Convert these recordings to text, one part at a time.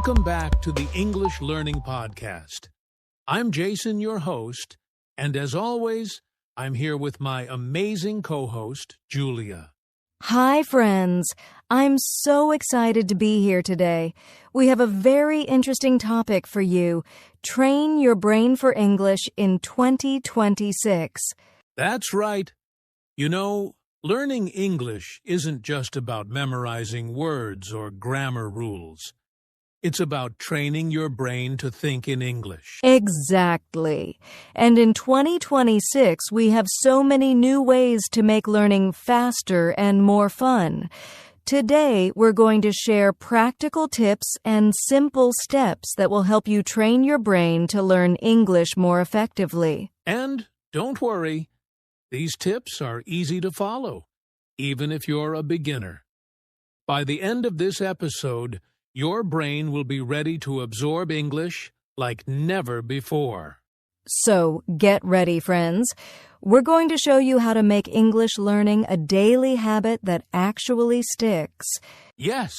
Welcome back to the English Learning Podcast. I'm Jason, your host, and as always, I'm here with my amazing co-host, Julia. Hi, friends. I'm so excited to be here today. We have a very interesting topic for you. Train your brain for English in 2026. That's right. You know, learning English isn't just about memorizing words or grammar rules. It's about training your brain to think in English. Exactly. And in 2026, we have so many new ways to make learning faster and more fun. Today, we're going to share practical tips and simple steps that will help you train your brain to learn English more effectively. And don't worry, these tips are easy to follow, even if you're a beginner. By the end of this episode, your brain will be ready to absorb English like never before. So, get ready, friends. We're going to show you how to make English learning a daily habit that actually sticks. Yes,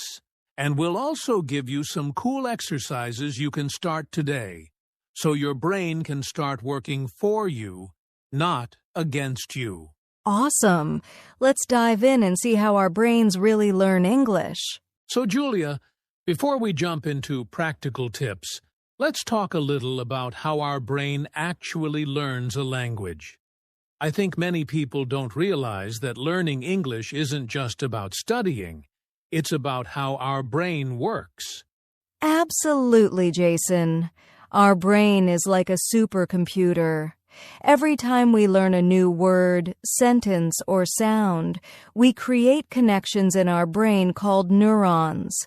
and we'll also give you some cool exercises you can start today, so your brain can start working for you, not against you. Awesome! Let's dive in and see how our brains really learn English. So, Julia, before we jump into practical tips, let's talk a little about how our brain actually learns a language. I think many people don't realize that learning English isn't just about studying. It's about how our brain works. Absolutely, Jason. Our brain is like a supercomputer. Every time we learn a new word, sentence, or sound, we create connections in our brain called neurons.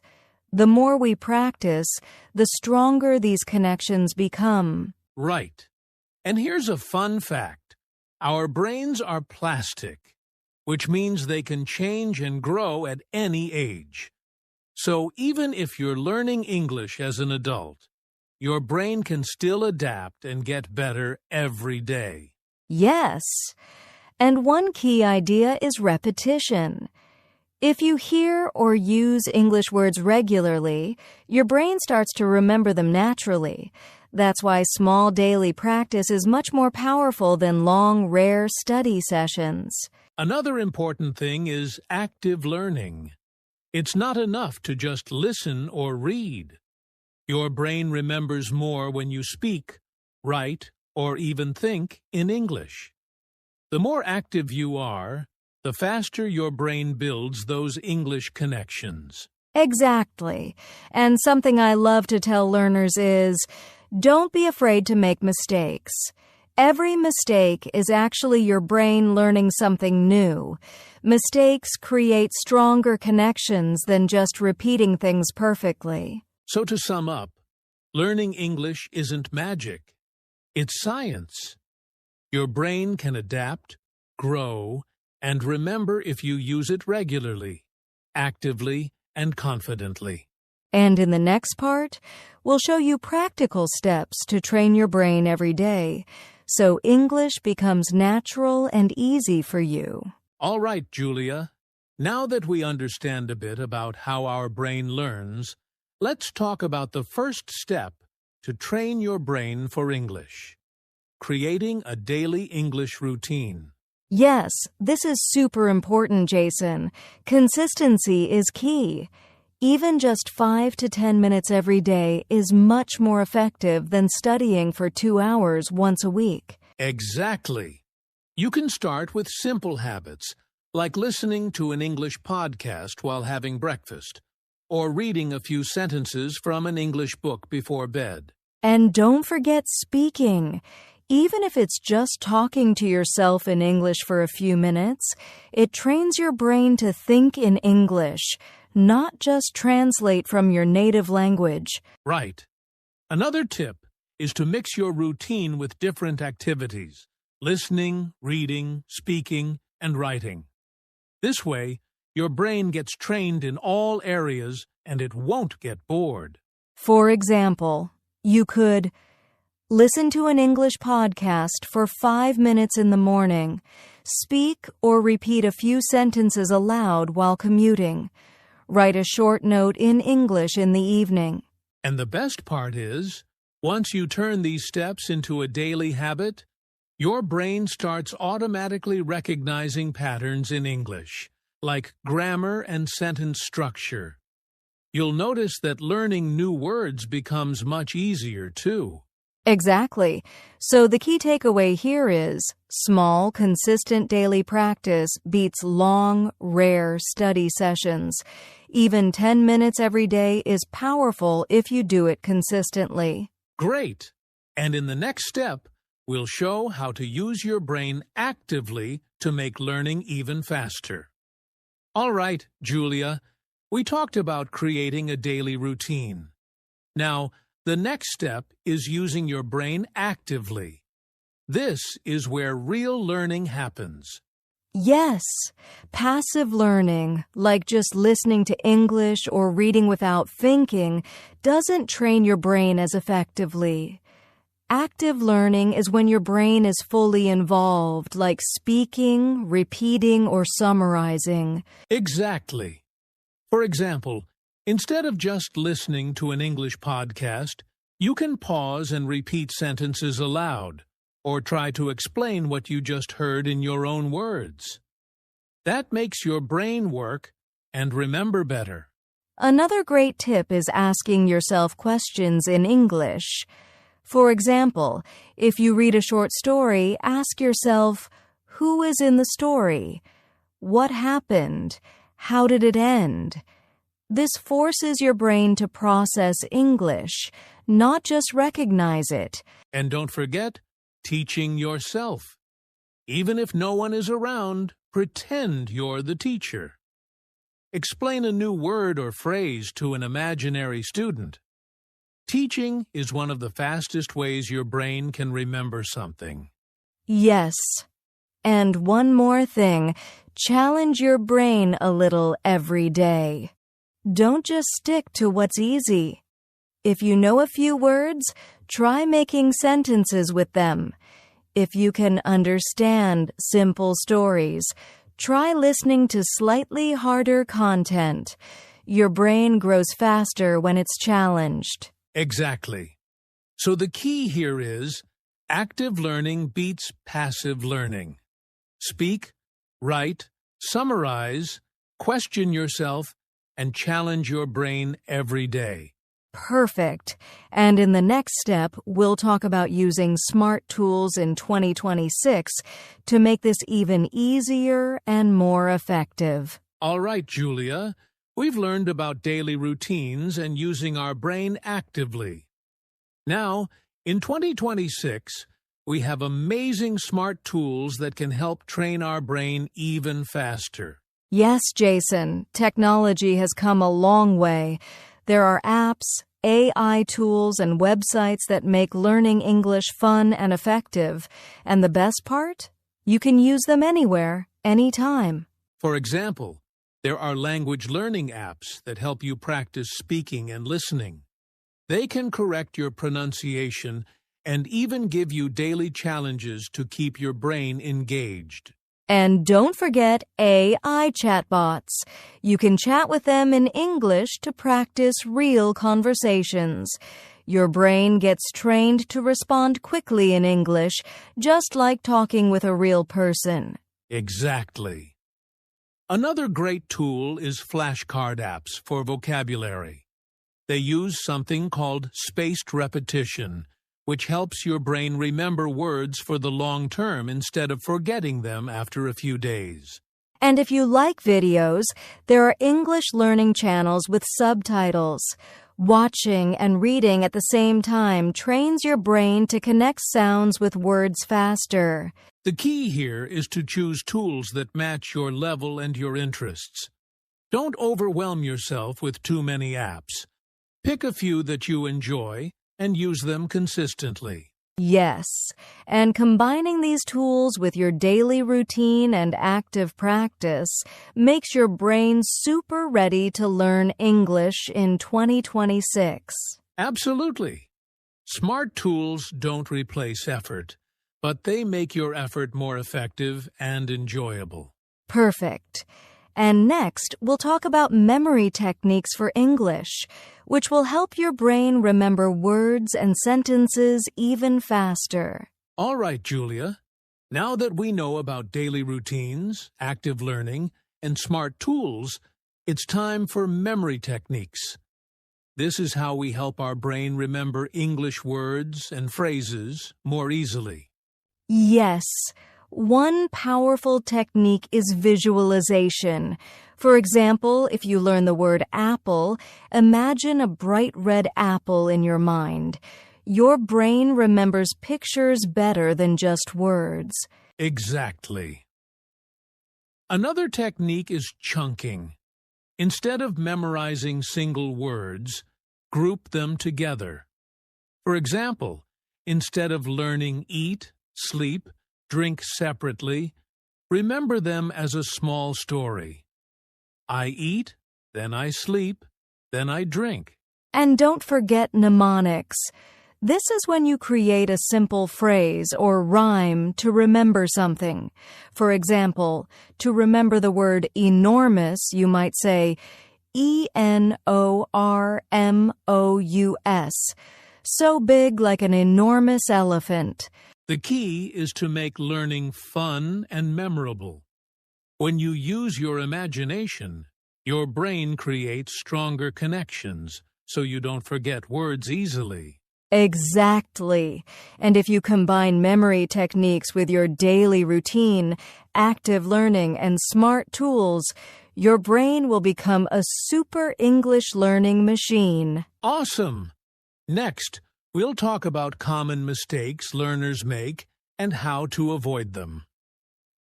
The more we practice, the stronger these connections become. Right. And here's a fun fact. Our brains are plastic, which means they can change and grow at any age. So even if you're learning English as an adult, your brain can still adapt and get better every day. Yes. And one key idea is repetition. If you hear or use English words regularly, your brain starts to remember them naturally. That's why small daily practice is much more powerful than long, rare study sessions. Another important thing is active learning. It's not enough to just listen or read. Your brain remembers more when you speak, write, or even think in English. The more active you are, the faster your brain builds those English connections. Exactly. And something I love to tell learners is, don't be afraid to make mistakes. Every mistake is actually your brain learning something new. Mistakes create stronger connections than just repeating things perfectly. So to sum up, learning English isn't magic. It's science. Your brain can adapt, grow, and remember if you use it regularly, actively, and confidently. And in the next part, we'll show you practical steps to train your brain every day, so English becomes natural and easy for you. All right, Julia. Now that we understand a bit about how our brain learns, let's talk about the first step to train your brain for English: creating a daily English routine. Yes, this is super important, Jason. Consistency is key. Even just 5 to 10 minutes every day is much more effective than studying for 2 hours once a week. Exactly. You can start with simple habits, like listening to an English podcast while having breakfast, or reading a few sentences from an English book before bed. And don't forget speaking. Even if it's just talking to yourself in English for a few minutes, it trains your brain to think in English, not just translate from your native language. Right. Another tip is to mix your routine with different activities: listening, reading, speaking, and writing. This way, your brain gets trained in all areas and it won't get bored. For example, you could listen to an English podcast for 5 minutes in the morning. Speak or repeat a few sentences aloud while commuting. Write a short note in English in the evening. And the best part is, once you turn these steps into a daily habit, your brain starts automatically recognizing patterns in English, like grammar and sentence structure. You'll notice that learning new words becomes much easier, too. Exactly. So the key takeaway here is small, consistent daily practice beats long, rare study sessions. Even 10 minutes every day is powerful if you do it consistently. Great! And in the next step, we'll show how to use your brain actively to make learning even faster. All right, Julia, we talked about creating a daily routine. Now, the next step is using your brain actively. This is where real learning happens. Yes, passive learning, like just listening to English or reading without thinking, doesn't train your brain as effectively. Active learning is when your brain is fully involved, like speaking, repeating, or summarizing. Exactly. For example, instead of just listening to an English podcast, you can pause and repeat sentences aloud, or try to explain what you just heard in your own words. That makes your brain work and remember better. Another great tip is asking yourself questions in English. For example, if you read a short story, ask yourself, who is in the story? What happened? How did it end? This forces your brain to process English, not just recognize it. And don't forget, teaching yourself. Even if no one is around, pretend you're the teacher. Explain a new word or phrase to an imaginary student. Teaching is one of the fastest ways your brain can remember something. Yes. And one more thing, challenge your brain a little every day. Don't just stick to what's easy. If you know a few words, try making sentences with them. If you can understand simple stories, try listening to slightly harder content. Your brain grows faster when it's challenged. Exactly. So the key here is, active learning beats passive learning. Speak, write, summarize, question yourself, and challenge your brain every day. Perfect. And in the next step, we'll talk about using smart tools in 2026 to make this even easier and more effective. All right, Julia. We've learned about daily routines and using our brain actively. Now, in 2026, we have amazing smart tools that can help train our brain even faster. Yes, Jason, technology has come a long way. There are apps, AI tools, and websites that make learning English fun and effective. And the best part? You can use them anywhere, anytime. For example, there are language learning apps that help you practice speaking and listening. They can correct your pronunciation and even give you daily challenges to keep your brain engaged. And don't forget AI chatbots. You can chat with them in English to practice real conversations. Your brain gets trained to respond quickly in English, just like talking with a real person. Exactly. Another great tool is flashcard apps for vocabulary. They use something called spaced repetition, which helps your brain remember words for the long term instead of forgetting them after a few days. And if you like videos, there are English learning channels with subtitles. Watching and reading at the same time trains your brain to connect sounds with words faster. The key here is to choose tools that match your level and your interests. Don't overwhelm yourself with too many apps. Pick a few that you enjoy and use them consistently. Yes, and combining these tools with your daily routine and active practice makes your brain super ready to learn English in 2026. Absolutely. Smart tools don't replace effort, but they make your effort more effective and enjoyable. Perfect. And next, we'll talk about memory techniques for English. which will help your brain remember words and sentences even faster. All right, Julia. Now that we know about daily routines, active learning, and smart tools, it's time for memory techniques. This is how we help our brain remember English words and phrases more easily. Yes, one powerful technique is visualization. For example, if you learn the word apple, imagine a bright red apple in your mind. Your brain remembers pictures better than just words. Exactly. Another technique is chunking. Instead of memorizing single words, group them together. For example, instead of learning eat, sleep, drink separately, remember them as a small story. I eat, then I sleep, then I drink. And don't forget mnemonics. This is when you create a simple phrase or rhyme to remember something. For example, to remember the word enormous, you might say ENORMOUS. So big like an enormous elephant. The key is to make learning fun and memorable. When you use your imagination, your brain creates stronger connections, so you don't forget words easily. Exactly. And if you combine memory techniques with your daily routine, active learning, and smart tools, your brain will become a super English learning machine. Awesome! Next, we'll talk about common mistakes learners make and how to avoid them.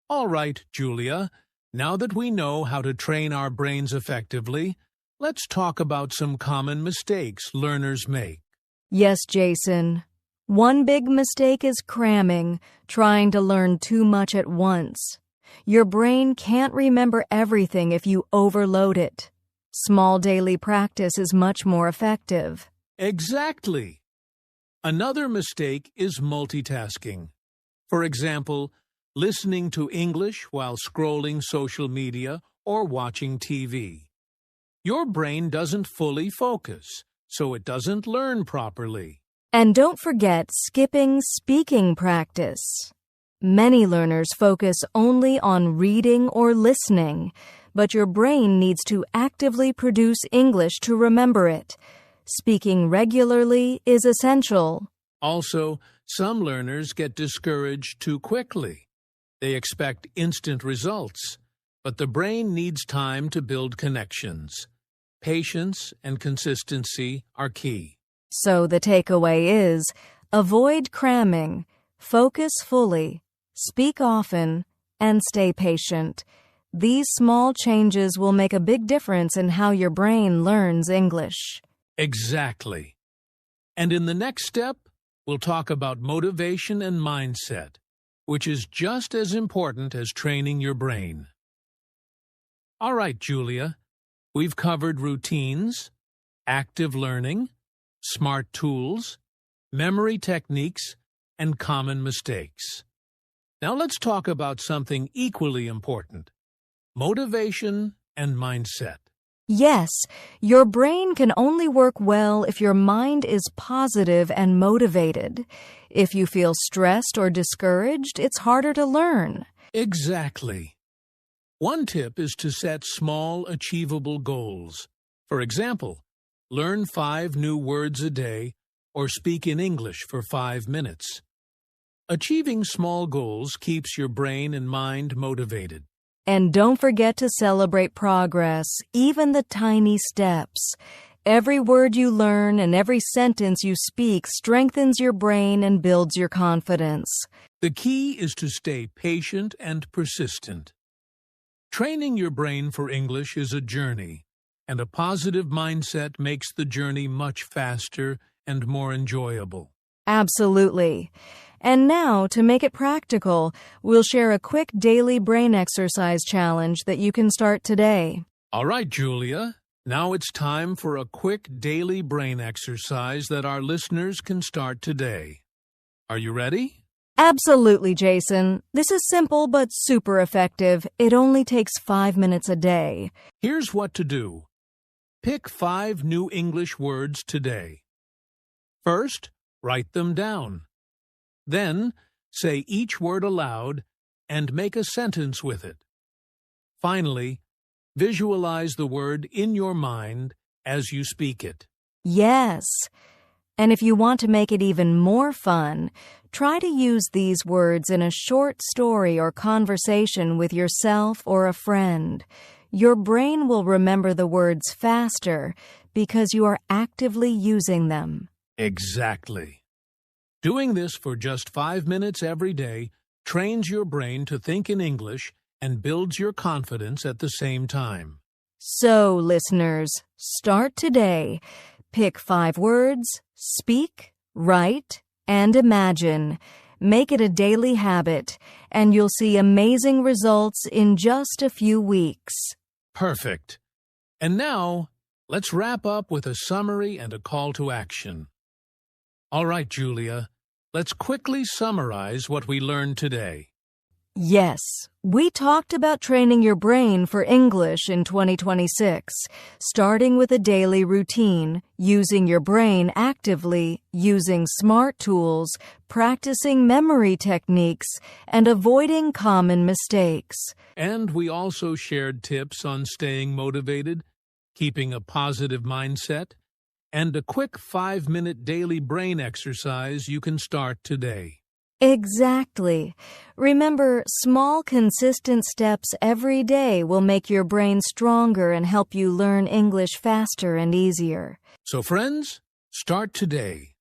All right, Julia, now that we know how to train our brains effectively, let's talk about some common mistakes learners make. Yes, Jason. One big mistake is cramming, trying to learn too much at once. Your brain can't remember everything if you overload it. Small daily practice is much more effective. Exactly. Another mistake is multitasking. For example, listening to English while scrolling social media or watching TV. Your brain doesn't fully focus, so it doesn't learn properly. And don't forget skipping speaking practice. Many learners focus only on reading or listening, but your brain needs to actively produce English to remember it. Speaking regularly is essential. Also, some learners get discouraged too quickly. They expect instant results, but the brain needs time to build connections. Patience and consistency are key. So the takeaway is, avoid cramming, focus fully, speak often, and stay patient. These small changes will make a big difference in how your brain learns English. Exactly. And in the next step, we'll talk about motivation and mindset, which is just as important as training your brain. All right, Julia, we've covered routines, active learning, smart tools, memory techniques, and common mistakes. Now let's talk about something equally important: motivation and mindset. Yes, your brain can only work well if your mind is positive and motivated. If you feel stressed or discouraged, it's harder to learn. Exactly. One tip is to set small, achievable goals. For example, learn 5 new words a day or speak in English for 5 minutes. Achieving small goals keeps your brain and mind motivated. And don't forget to celebrate progress, even the tiny steps. Every word you learn and every sentence you speak strengthens your brain and builds your confidence. The key is to stay patient and persistent. Training your brain for English is a journey, and a positive mindset makes the journey much faster and more enjoyable. Absolutely. And now, to make it practical, we'll share a quick daily brain exercise challenge that you can start today. All right, Julia. Now it's time for a quick daily brain exercise that our listeners can start today. Are you ready? Absolutely, Jason. This is simple but super effective. It only takes 5 minutes a day. Here's what to do. Pick 5 new English words today. First, write them down. Then, say each word aloud and make a sentence with it. Finally, visualize the word in your mind as you speak it. Yes. And if you want to make it even more fun, try to use these words in a short story or conversation with yourself or a friend. Your brain will remember the words faster because you are actively using them. Exactly. Doing this for just 5 minutes every day trains your brain to think in English and builds your confidence at the same time. So, listeners, start today. Pick 5 words, speak, write, and imagine. Make it a daily habit, and you'll see amazing results in just a few weeks. Perfect. And now, let's wrap up with a summary and a call to action. All right, Julia, let's quickly summarize what we learned today. Yes, we talked about training your brain for English in 2026, starting with a daily routine, using your brain actively, using smart tools, practicing memory techniques, and avoiding common mistakes. And we also shared tips on staying motivated, keeping a positive mindset, and a quick 5-minute daily brain exercise you can start today. Exactly. Remember, small, consistent steps every day will make your brain stronger and help you learn English faster and easier. So, friends, start today.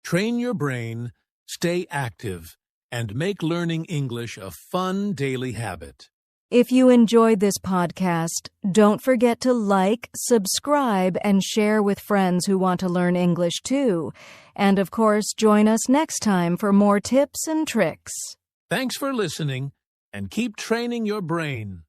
Train your brain, stay active, and make learning English a fun daily habit. If you enjoyed this podcast, don't forget to like, subscribe, and share with friends who want to learn English too. And of course, join us next time for more tips and tricks. Thanks for listening, and keep training your brain.